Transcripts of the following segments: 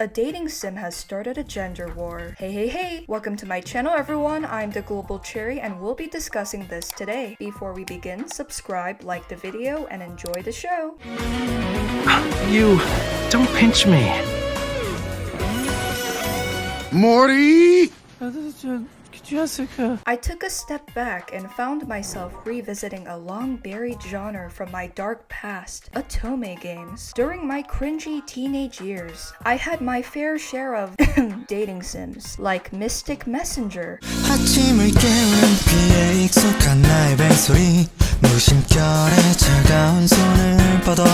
A dating sim has started a gender war. Hey, welcome to my channel everyone, I'm the globalcherry and we'll be discussing this today. Before we begin, subscribe, like the video, and enjoy the show. You don't pinch me. Morty! Jessica. I took a step back and found myself revisiting a long-buried genre from my dark past, otome games. During my cringy teenage years, I had my fair share of dating sims, like Mystic Messenger. 아침을 깨우는 비에 익숙한 나의 벨소리 무심결에 차가운 손을 뻗어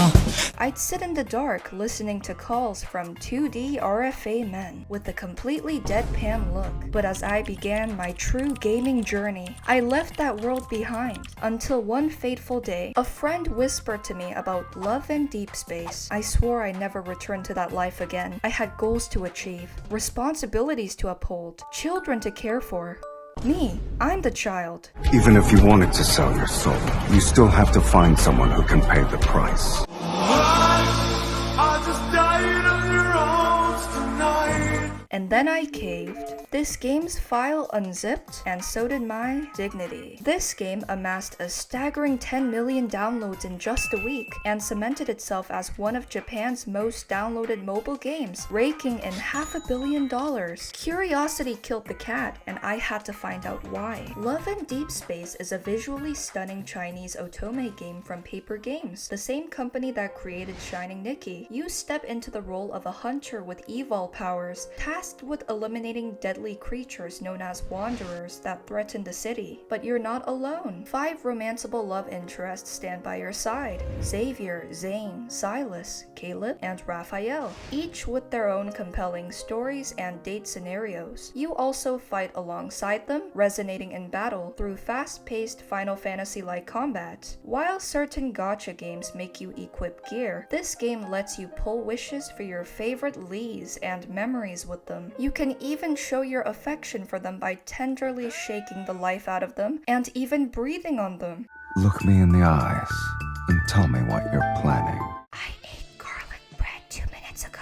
I'd sit in the dark listening to calls from 2D RFA men with a completely deadpan look. But as I began my true gaming journey, I left that world behind until one fateful day, a friend whispered to me about Love and Deepspace. I swore I never returned to that life again. I had goals to achieve, responsibilities to uphold, children to care for. Me, I'm the child. Even if you wanted to sell your soul, you still have to find someone who can pay the price. And then I caved. This game's file unzipped, and so did my dignity. This game amassed a staggering 10 million downloads in just a week, and cemented itself as one of Japan's most downloaded mobile games, raking in $500 million. Curiosity killed the cat, and I had to find out why. Love and Deepspace is a visually stunning Chinese otome game from Paper Games, the same company that created Shining Nikki. You step into the role of a hunter with evol powers, tasked with eliminating deadly creatures known as wanderers that threaten the city. But you're not alone. 5 romanceable love interests stand by your side: Xavier, Zayne, Sylus, Caleb, and Rafayel, each with their own compelling stories and date scenarios. You also fight alongside them, resonating in battle through fast-paced Final Fantasy-like combat. While certain gacha games make you equip gear, this game lets you pull wishes for your favorite lees and memories with them. You can even show your affection for them by tenderly shaking the life out of them and even breathing on them. Look me in the eyes and tell me what you're planning. I ate garlic bread 2 minutes ago.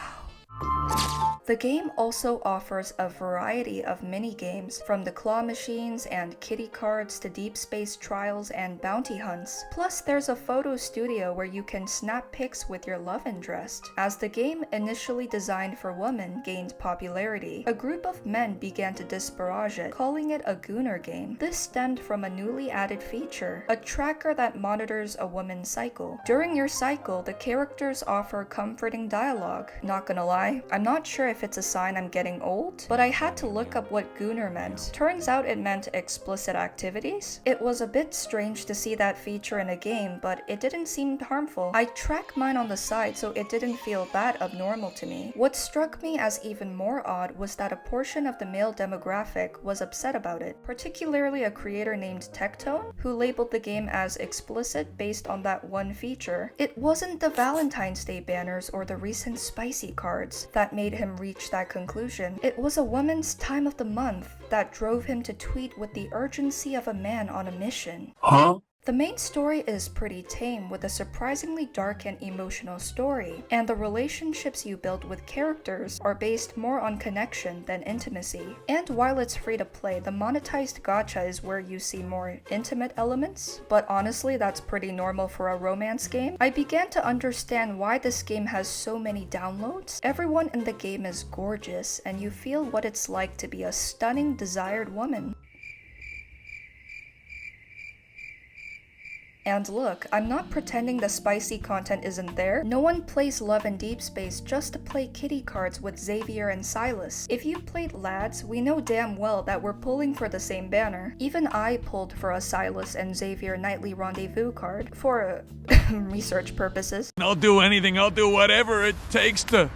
The game also offers a variety of mini-games, from the claw machines and kitty cards to deep space trials and bounty hunts. Plus, there's a photo studio where you can snap pics with your love interest. As the game, initially designed for women, gained popularity, a group of men began to disparage it, calling it a Gooner game. This stemmed from a newly added feature, a tracker that monitors a woman's cycle. During your cycle, the characters offer comforting dialogue. Not gonna lie, I'm not sure if it's a sign I'm getting old, but I had to look up what Gooner meant. Turns out it meant explicit activities. It was a bit strange to see that feature in a game, but it didn't seem harmful. I tracked mine on the side, so it didn't feel that abnormal to me. What struck me as even more odd was that a portion of the male demographic was upset about it, particularly a creator named Tectone, who labeled the game as explicit based on that one feature. It wasn't the Valentine's Day banners or the recent spicy cards that made him reach that conclusion. It was a woman's time of the month that drove him to tweet with the urgency of a man on a mission. Huh? The main story is pretty tame, with a surprisingly dark and emotional story, and the relationships you build with characters are based more on connection than intimacy. And while it's free to play, the monetized gacha is where you see more intimate elements, but honestly that's pretty normal for a romance game. I began to understand why this game has so many downloads. Everyone in the game is gorgeous, and you feel what it's like to be a stunning, desired woman. And look, I'm not pretending the spicy content isn't there. No one plays Love and Deepspace just to play kitty cards with Xavier and Sylus. If you played lads, we know damn well that we're pulling for the same banner. Even I pulled for a Sylus and Xavier nightly rendezvous card for research purposes. I'll do anything, I'll do whatever it takes to...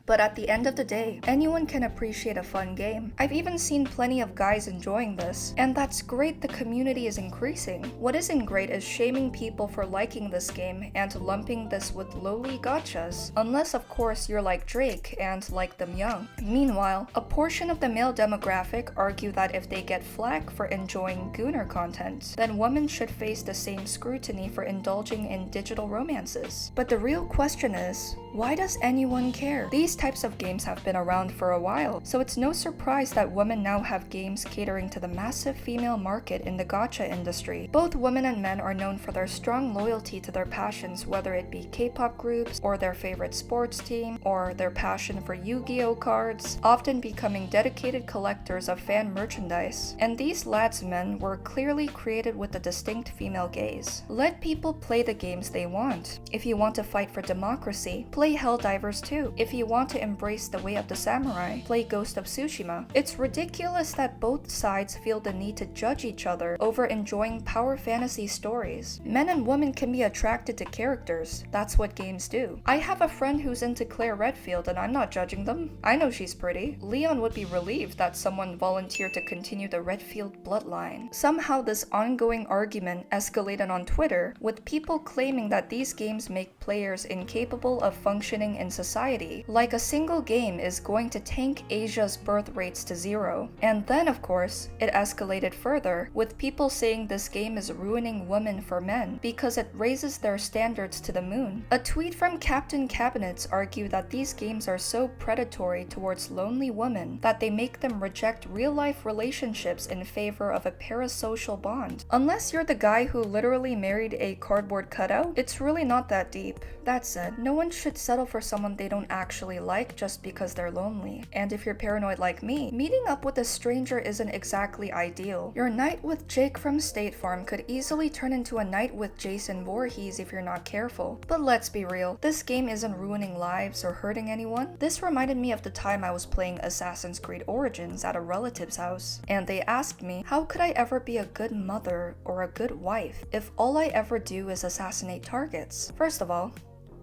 But at the end of the day, anyone can appreciate a fun game. I've even seen plenty of guys enjoying this, and that's great the community is increasing. What isn't great is shaming people for liking this game and lumping this with lowly gachas, unless of course you're like Drake and like them young. Meanwhile, a portion of the male demographic argue that if they get flack for enjoying Gooner content, then women should face the same scrutiny for indulging in digital romances. But the real question is, why does anyone care? These types of games have been around for a while, so it's no surprise that women now have games catering to the massive female market in the gacha industry. Both women and men are known for their strong loyalty to their passions, whether it be K-pop groups, or their favorite sports team, or their passion for Yu-Gi-Oh cards, often becoming dedicated collectors of fan merchandise. And these lads men were clearly created with a distinct female gaze. Let people play the games they want. If you want to fight for democracy, play Helldivers 2. If you want to embrace the way of the samurai, play Ghost of Tsushima. It's ridiculous that both sides feel the need to judge each other over enjoying power fantasy stories. Men and women can be attracted to characters. That's what games do. I have a friend who's into Claire Redfield and I'm not judging them. I know she's pretty. Leon would be relieved that someone volunteered to continue the Redfield bloodline. Somehow this ongoing argument escalated on Twitter, with people claiming that these games make players incapable of functioning in society, like a single game is going to tank Asia's birth rates to 0. And then of course, it escalated further, with people saying this game is ruining women for men because it raises their standards to the moon. A tweet from Captain Cabinets argued that these games are so predatory towards lonely women that they make them reject real-life relationships in favor of a parasocial bond. Unless you're the guy who literally married a cardboard cutout, it's really not that deep. That said, no one should settle for someone they don't actually like just because they're lonely. And if you're paranoid like me, meeting up with a stranger isn't exactly ideal. Your night with Jake from State Farm could easily turn into a night with Jason Voorhees if you're not careful. But let's be real, this game isn't ruining lives or hurting anyone. This reminded me of the time I was playing Assassin's Creed Origins at a relative's house, and they asked me, how could I ever be a good mother or a good wife if all I ever do is assassinate targets? First of all,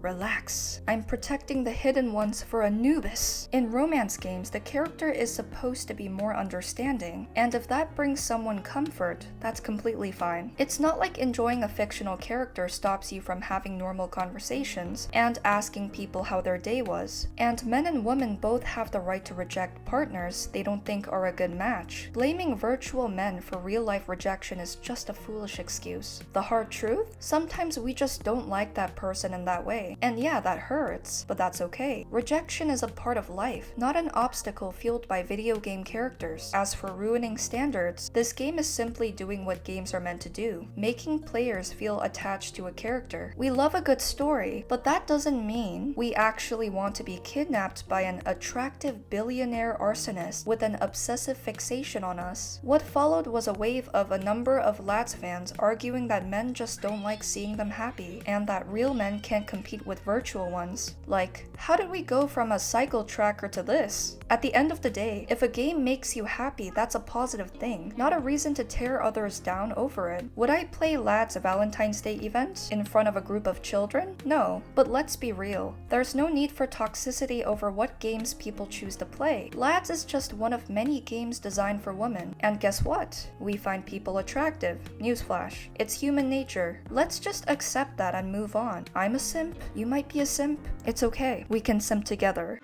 relax. I'm protecting the hidden ones for Anubis. In romance games, the character is supposed to be more understanding, and if that brings someone comfort, that's completely fine. It's not like enjoying a fictional character stops you from having normal conversations and asking people how their day was. And men and women both have the right to reject partners they don't think are a good match. Blaming virtual men for real-life rejection is just a foolish excuse. The hard truth? Sometimes we just don't like that person in that way. And yeah, that hurts, but that's okay. Rejection is a part of life, not an obstacle fueled by video game characters. As for ruining standards, this game is simply doing what games are meant to do, making players feel attached to a character. We love a good story, but that doesn't mean we actually want to be kidnapped by an attractive billionaire arsonist with an obsessive fixation on us. What followed was a wave of a number of lads fans arguing that men just don't like seeing them happy, and that real men can't compete with virtual ones. Like, how did we go from a cycle tracker to this? At the end of the day, if a game makes you happy, that's a positive thing, not a reason to tear others down over it. Would I play Lads a Valentine's Day event in front of a group of children? No, but let's be real. There's no need for toxicity over what games people choose to play. Lads is just one of many games designed for women. And guess what? We find people attractive. Newsflash, it's human nature. Let's just accept that and move on. I'm a simp. You might be a simp. It's okay. We can simp together.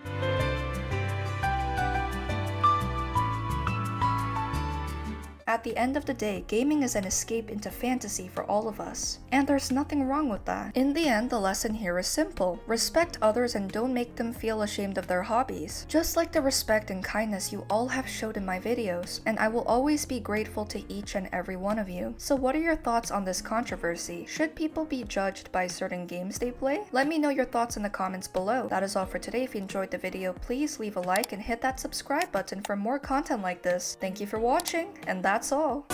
At the end of the day, gaming is an escape into fantasy for all of us, and there's nothing wrong with that. In the end, the lesson here is simple. Respect others and don't make them feel ashamed of their hobbies. Just like the respect and kindness you all have showed in my videos, and I will always be grateful to each and every one of you. So what are your thoughts on this controversy? Should people be judged by certain games they play? Let me know your thoughts in the comments below. That is all for today. If you enjoyed the video, please leave a like and hit that subscribe button for more content like this. Thank you for watching, and that's all.